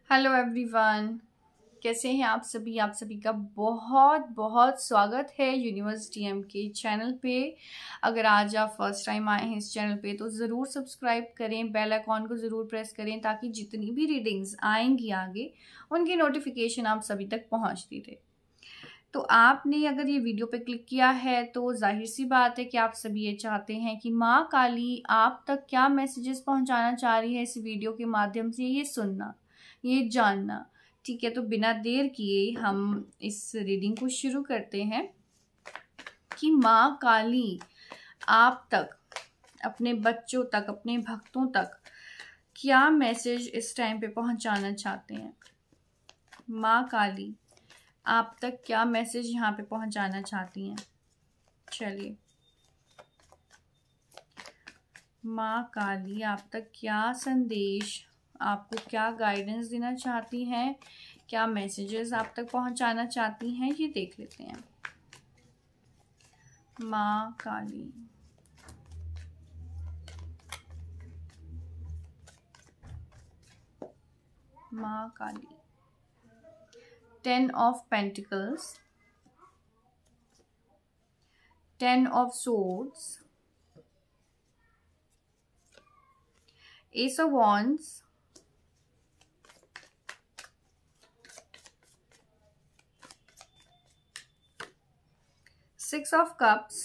Hello everyone, कैसे हैं आप सभी का बहुत बहुत स्वागत है यूनिवर्सिटी एम के चैनल पे। अगर आज आप फर्स्ट टाइम आए हैं इस चैनल पे तो ज़रूर सब्सक्राइब करें, बेल आइकॉन को ज़रूर प्रेस करें ताकि जितनी भी रीडिंग्स आएंगी आगे उनकी नोटिफिकेशन आप सभी तक पहुंचती रहे। तो आपने अगर ये वीडियो पे क्लिक किया है तो जाहिर सी बात है कि आप सभी ये चाहते हैं कि माँ काली आप तक क्या मैसेजेस पहुंचाना चाह रही है इस वीडियो के माध्यम से, ये सुनना, ये जानना। ठीक है, तो बिना देर किए हम इस रीडिंग को शुरू करते हैं कि माँ काली आप तक, अपने बच्चों तक, अपने भक्तों तक क्या मैसेज इस टाइम पे पहुंचाना चाहते हैं। माँ काली आप तक क्या मैसेज यहाँ पे पहुंचाना चाहती हैं। चलिए, माँ काली आप तक क्या संदेश, आपको क्या गाइडेंस देना चाहती हैं, क्या मैसेजेस आप तक पहुंचाना चाहती हैं, ये देख लेते हैं। माँ काली, माँ काली, 10 of Pentacles, 10 of Swords, Ace of Wands, Six of Cups,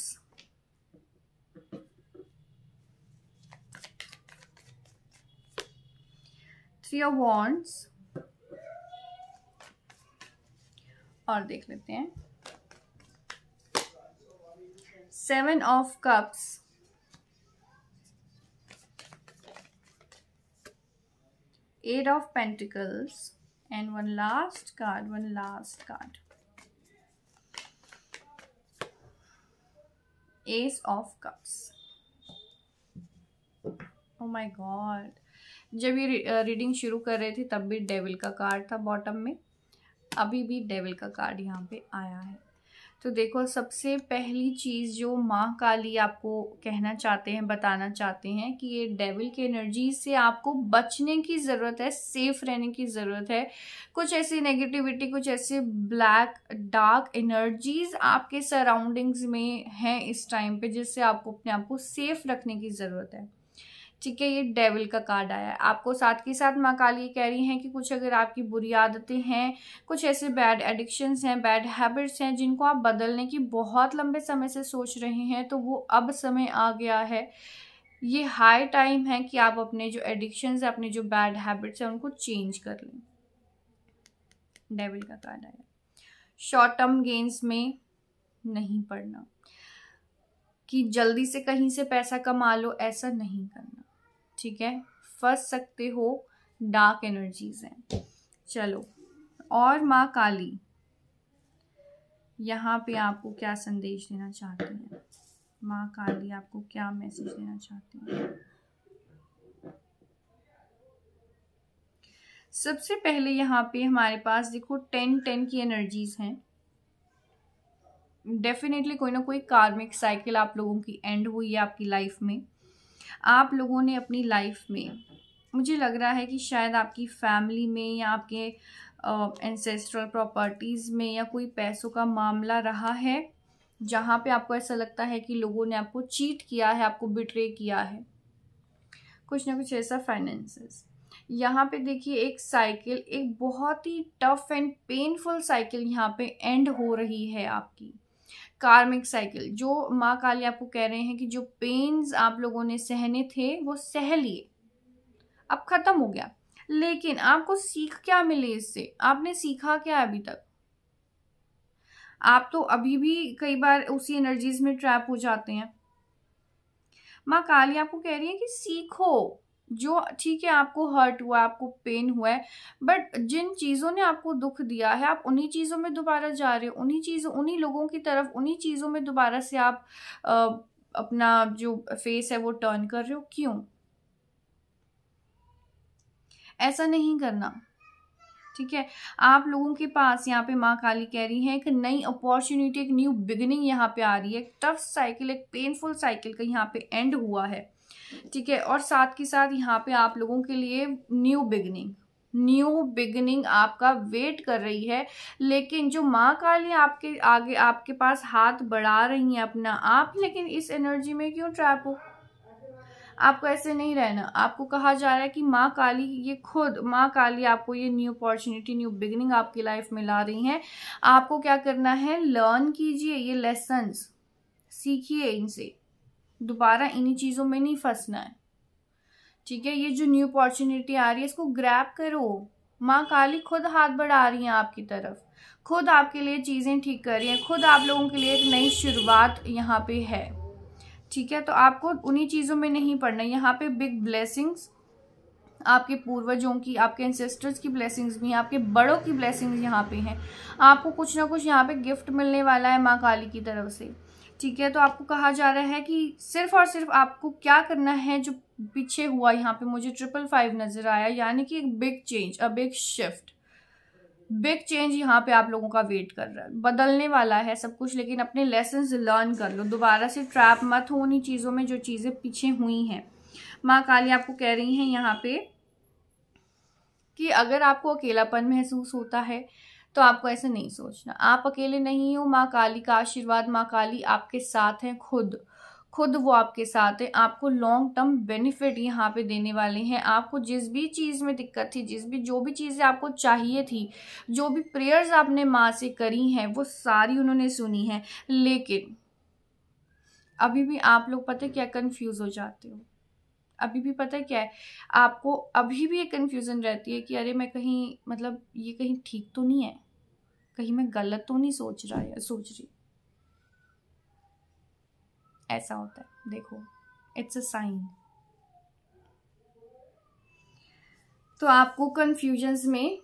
Three of Wands, और देख लेते हैं 7 of Cups, Eight of Pentacles, and one last card, Ace of Cups. Oh my God, जब ये रीडिंग शुरू कर रहे थे तब भी डेविल का कार्ड था बॉटम में, अभी भी डेविल का कार्ड यहाँ पे आया है। तो देखो, सबसे पहली चीज़ जो माँ काली आपको कहना चाहते हैं, बताना चाहते हैं कि ये डेविल की एनर्जी से आपको बचने की ज़रूरत है, सेफ रहने की ज़रूरत है। कुछ ऐसी नेगेटिविटी, कुछ ऐसे ब्लैक डार्क एनर्जीज आपके सराउंडिंग्स में हैं इस टाइम पे, जिससे आपको अपने आप को सेफ रखने की ज़रूरत है। ठीक है, ये डेविल का कार्ड आया है आपको। साथ के साथ माँ काली कह रही हैं कि कुछ अगर आपकी बुरी आदतें हैं, कुछ ऐसे बैड एडिक्शंस हैं, बैड हैबिट्स हैं जिनको आप बदलने की बहुत लंबे समय से सोच रहे हैं, तो वो अब समय आ गया है। ये हाई टाइम है कि आप अपने जो एडिक्शंस है, अपने जो बैड हैबिट्स हैं, उनको चेंज कर लें। डेविल का कार्ड आया। शॉर्ट टर्म गेन्स में नहीं पड़ना, कि जल्दी से कहीं से पैसा कमा लो, ऐसा नहीं करना। ठीक है, फंस सकते हो, डार्क एनर्जीज हैं। चलो, और माँ काली यहाँ पे आपको क्या संदेश देना चाहती हैं। माँ काली आपको क्या मैसेज देना चाहती हैं। सबसे पहले यहाँ पे हमारे पास देखो 10 की एनर्जीज हैं। डेफिनेटली कोई ना कोई कार्मिक साइकिल आप लोगों की एंड हुई है आपकी लाइफ में। आप लोगों ने अपनी लाइफ में, मुझे लग रहा है कि शायद आपकी फैमिली में या आपके एंसेस्ट्रल प्रॉपर्टीज़ में या कोई पैसों का मामला रहा है जहाँ पे आपको ऐसा लगता है कि लोगों ने आपको चीट किया है, आपको बिट्रे किया है, कुछ ना कुछ ऐसा। फाइनेंसेस यहाँ पे देखिए, एक साइकिल, एक बहुत ही टफ एंड पेनफुल साइकिल यहाँ पे एंड हो रही है आपकी। कार्मिक साइकिल, जो माँ काली आपको कह रहे हैं कि जो पेन्स आप लोगों ने सहने थे वो सह लिए, अब खत्म हो गया। लेकिन आपको सीख क्या मिली इससे, आपने सीखा क्या अभी तक। आप तो अभी भी कई बार उसी एनर्जीज में ट्रैप हो जाते हैं। माँ काली आपको कह रही है कि सीखो, जो ठीक है आपको हर्ट हुआ, आपको पेन हुआ है, बट जिन चीज़ों ने आपको दुख दिया है आप उन्हीं चीज़ों में दोबारा जा रहे हो, उन्हीं चीज़ों, उन्हीं लोगों की तरफ, उन्हीं चीज़ों में दोबारा से आप अपना जो फेस है वो टर्न कर रहे हो। क्यों? ऐसा नहीं करना। ठीक है, आप लोगों के पास यहाँ पे माँ काली कह रही है एक नई अपॉर्चुनिटी, एक न्यू बिगिनिंग यहाँ पे आ रही है। एक टफ साइकिल, एक पेनफुल साइकिल का यहाँ पे एंड हुआ है। ठीक है, और साथ के साथ यहाँ पे आप लोगों के लिए न्यू बिगिनिंग, न्यू बिगिनिंग आपका वेट कर रही है। लेकिन जो माँ काली आपके आगे आपके पास हाथ बढ़ा रही हैं अपना, आप लेकिन इस एनर्जी में क्यों ट्रैप हो? आपको ऐसे नहीं रहना। आपको कहा जा रहा है कि माँ काली, ये खुद माँ काली आपको ये न्यू अपॉर्चुनिटी, न्यू बिगिनिंग आपकी लाइफ में ला रही हैं। आपको क्या करना है, लर्न कीजिए ये लेसन्स, सीखिए इनसे, दोबारा इन्हीं चीज़ों में नहीं फंसना है। ठीक है, ये जो न्यू अपॉर्चुनिटी आ रही है इसको ग्रैब करो। माँ काली खुद हाथ बढ़ा रही हैं आपकी तरफ, खुद आपके लिए चीज़ें ठीक कर रही हैं, खुद आप लोगों के लिए एक नई शुरुआत यहाँ पे है। ठीक है, तो आपको उन्हीं चीज़ों में नहीं पड़ना। यहाँ पे बिग ब्लेसिंग्स, आपके पूर्वजों की, आपके एंसेस्टर्स की ब्लेसिंग्स भी हैं, आपके बड़ों की ब्लेसिंग्स यहाँ पे हैं। आपको कुछ ना कुछ यहाँ पे गिफ्ट मिलने वाला है माँ काली की तरफ से। ठीक है, तो आपको कहा जा रहा है कि सिर्फ और सिर्फ आपको क्या करना है, जो पीछे हुआ यहाँ पे मुझे 555 नजर आया, यानी कि एक big change, a big shift, big change यहाँ पे आप लोगों का वेट कर रहा है। बदलने वाला है सब कुछ, लेकिन अपने लेसन्स लर्न कर लो, दोबारा से ट्रैप मत हो उन्हीं चीज़ों में जो चीज़ें पीछे हुई हैं। माँ काली आपको कह रही हैं यहाँ पे कि अगर आपको अकेलापन महसूस होता है तो आपको ऐसे नहीं सोचना, आप अकेले नहीं हो। माँ काली का आशीर्वाद, माँ काली आपके साथ हैं, खुद वो आपके साथ है। आपको लॉन्ग टर्म बेनिफिट यहाँ पे देने वाले हैं। आपको जिस भी चीज़ में दिक्कत थी, जो भी चीज़ें आपको चाहिए थी, जो भी प्रेयर्स आपने माँ से करी हैं, वो सारी उन्होंने सुनी है। लेकिन अभी भी आप लोग पता है क्या कंफ्यूज हो जाते हो, अभी भी पता है क्या है आपको, अभी भी एक कंफ्यूजन रहती है कि अरे मैं कहीं, मतलब ये कहीं ठीक तो नहीं है, कहीं मैं गलत तो नहीं सोच रही। ऐसा होता है, देखो, इट्स अ साइन। तो आपको कंफ्यूजन्स में,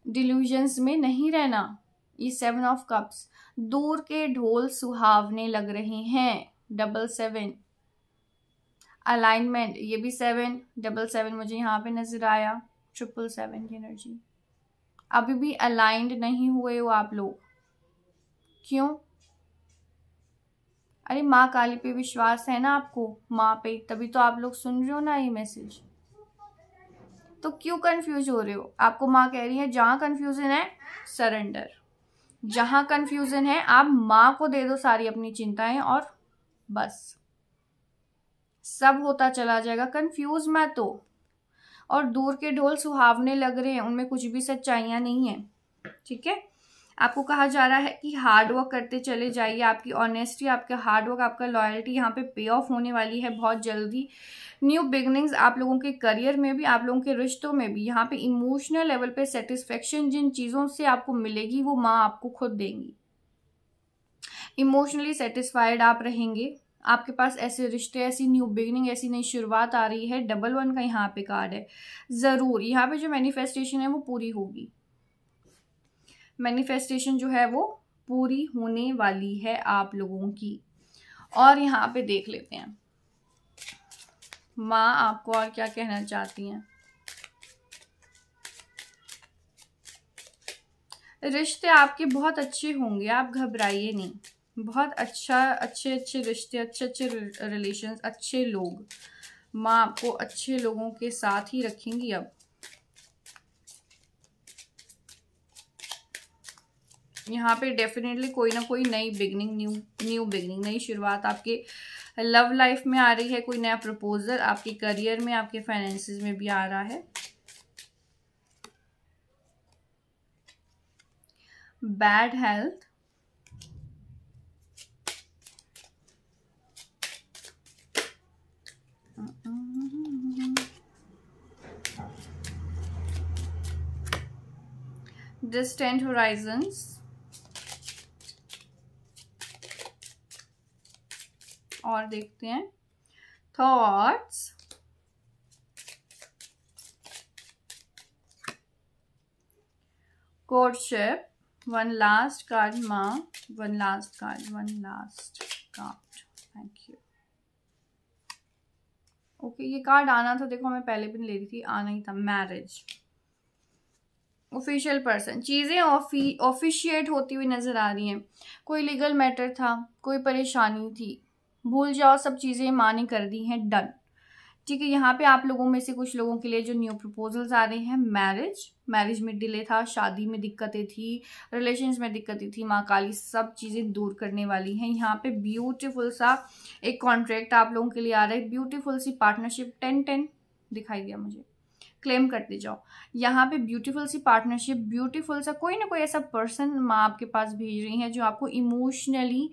डिल्यूजन्स में नहीं रहना। ये 7 ऑफ कप्स, दूर के ढोल सुहावने लग रहे हैं, 777 अलाइनमेंट, ये भी 7, 777 मुझे यहाँ पे नजर आया, 777 की एनर्जी। अभी भी अलाइंड नहीं हुए हो आप लोग, क्यों? अरे माँ काली पे विश्वास है ना आपको, माँ पे, तभी तो आप लोग सुन रहे हो ना ये मैसेज। तो क्यों कंफ्यूज हो रहे हो? आपको माँ कह रही है जहां कंफ्यूजन है सरेंडर, जहां कंफ्यूजन है आप माँ को दे दो सारी अपनी चिंताएं, और बस सब होता चला जाएगा। कंफ्यूज मत हो। और दूर के ढोल सुहावने लग रहे हैं, उनमें कुछ भी सच्चाइयां नहीं है। ठीक है, आपको कहा जा रहा है कि हार्ड वर्क करते चले जाइए। आपकी ऑनेस्टी, आपका हार्ड वर्क, आपका लॉयल्टी यहाँ पे पे ऑफ होने वाली है बहुत जल्दी। न्यू बिगनिंग्स आप लोगों के करियर में भी, आप लोगों के रिश्तों में भी। यहाँ पे इमोशनल लेवल पे सेटिस्फेक्शन जिन चीज़ों से आपको मिलेगी वो माँ आपको खुद देंगी। इमोशनली सेटिस्फाइड आप रहेंगे। आपके पास ऐसे रिश्ते, ऐसी न्यू बिगिनिंग, ऐसी नई शुरुआत आ रही है। 11 का यहाँ पे कार्ड है। ज़रूर यहाँ पे जो मैनिफेस्टेशन है वो पूरी होगी। मैनिफेस्टेशन जो है वो पूरी होने वाली है आप लोगों की। और यहाँ पे देख लेते हैं माँ आपको और क्या कहना चाहती हैं। रिश्ते आपके बहुत अच्छे होंगे, आप घबराइए नहीं। बहुत अच्छे रिश्ते, अच्छे रिलेशंस, अच्छे लोग, माँ आपको अच्छे लोगों के साथ ही रखेंगी। अब यहाँ पे डेफिनेटली कोई ना कोई नई बिगनिंग, न्यू बिगनिंग, नई शुरुआत आपके लव लाइफ में आ रही है। कोई नया प्रपोजल आपके करियर में, आपके फाइनेंसेस में भी आ रहा है। बैड हेल्थ, डिस्टेंट होराइजन्स, और देखते हैं thoughts, courtship, one last card माँ, one last card, thank you. Okay, ये कार्ड आना था, देखो मैं पहले भी ले रही थी, आना ही था। मैरिज, ऑफिशियल पर्सन, चीज़ें ऑफिशिएट होती हुई नजर आ रही हैं। कोई लीगल मैटर था, कोई परेशानी थी, भूल जाओ सब चीज़ें माँ ने कर दी हैं, डन। ठीक है, यहाँ पे आप लोगों में से कुछ लोगों के लिए जो न्यू प्रपोजल्स आ रहे हैं, मैरिज में डिले था, शादी में दिक्कतें थी, रिलेशंस में दिक्कतें थी, माँ काली सब चीज़ें दूर करने वाली हैं। यहाँ पे ब्यूटीफुल सा एक कॉन्ट्रैक्ट आप लोगों के लिए आ रहा है, ब्यूटीफुल सी पार्टनरशिप। 10-10 दिखाई दिया मुझे, क्लेम करते जाओ। यहाँ पे ब्यूटीफुल सी पार्टनरशिप, ब्यूटीफुल सा कोई ना कोई ऐसा पर्सन माँ आपके पास भेज रही है जो आपको इमोशनली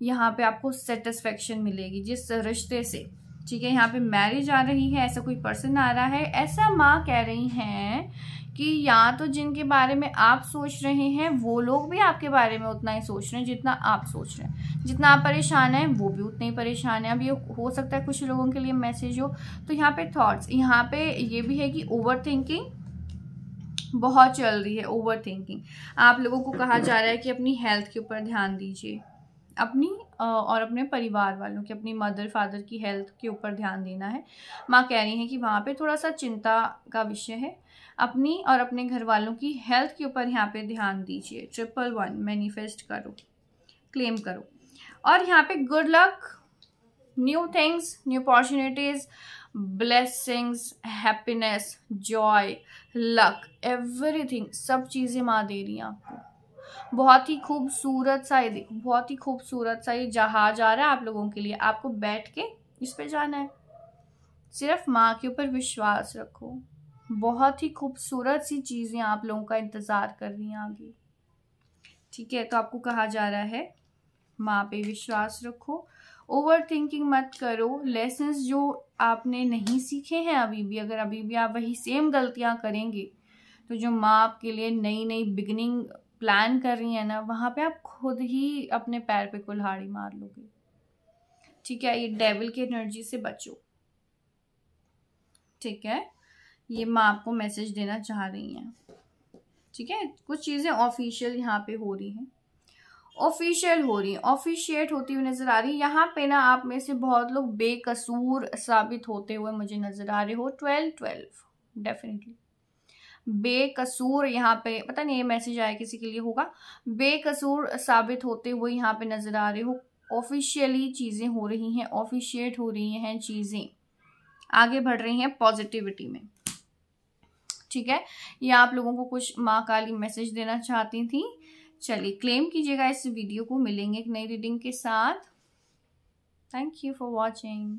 यहाँ पे आपको सेटिस्फेक्शन मिलेगी जिस रिश्ते से। ठीक है, यहाँ पे मैरिज आ रही है, ऐसा कोई पर्सन आ रहा है। ऐसा माँ कह रही हैं कि या तो जिनके बारे में आप सोच रहे हैं वो लोग भी आपके बारे में उतना ही सोच रहे हैं जितना आप सोच रहे हैं, जितना आप परेशान हैं वो भी उतने ही परेशान हैं। अब ये हो सकता है कुछ लोगों के लिए मैसेज हो। तो यहाँ पे थॉट्स, यहाँ पे ये भी है कि ओवर थिंकिंग बहुत चल रही है। ओवर थिंकिंग आप लोगों को कहा जा रहा है कि अपनी हेल्थ के ऊपर ध्यान दीजिए, अपनी और अपने परिवार वालों की, अपनी मदर फादर की हेल्थ के ऊपर ध्यान देना है। माँ कह रही है कि वहाँ पे थोड़ा सा चिंता का विषय है, अपनी और अपने घर वालों की हेल्थ के ऊपर यहाँ पे ध्यान दीजिए। 111 मैनिफेस्ट करो, क्लेम करो। और यहाँ पे good luck, new things, new opportunities, blessings, happiness, Joy, luck, everything, सब चीज़ें माँ दे रही हैं आपको। बहुत ही खूबसूरत सा, ये देखो बहुत ही खूबसूरत सा ये जहाज आ रहा है आप लोगों के लिए। आपको बैठ के इस पे जाना है, सिर्फ माँ के ऊपर विश्वास रखो। बहुत ही खूबसूरत सी चीज़ें आप लोगों का इंतज़ार कर रही हैं आगे। ठीक है, तो आपको कहा जा रहा है माँ पे विश्वास रखो, ओवर थिंकिंग मत करो। लेसन्स जो आपने नहीं सीखे हैं अभी भी, अगर अभी भी आप वही सेम गलतियाँ करेंगे तो जो माँ आपके लिए नई नई बिगिनिंग प्लान कर रही है ना, वहाँ पे आप खुद ही अपने पैर पे कुल्हाड़ी मार लोगे। ठीक है, ये डेविल की एनर्जी से बचो। ठीक है, ये माँ आपको मैसेज देना चाह रही हैं। ठीक है, कुछ चीज़ें ऑफिशियल यहाँ पे हो रही हैं, ऑफिशियल हो रही है, ऑफिशिएट होती हुई नजर आ रही है। यहाँ पे ना आप में से बहुत लोग बेकसूर साबित होते हुए मुझे नजर आ रहे हो। 12-12 डेफिनेटली बेकसूर, यहाँ पे पता नहीं ये मैसेज आया किसी के लिए होगा, बेकसूर साबित होते हुए यहाँ पे नजर आ रहे हो। ऑफिशियली चीजें हो रही हैं, ऑफिशिएट हो रही हैं, चीजें आगे बढ़ रही हैं पॉजिटिविटी में। ठीक है, ये आप लोगों को कुछ माँ काली मैसेज देना चाहती थी। चलिए क्लेम कीजिएगा इस वीडियो को, मिलेंगे एक नई रीडिंग के साथ। Thank you for watching.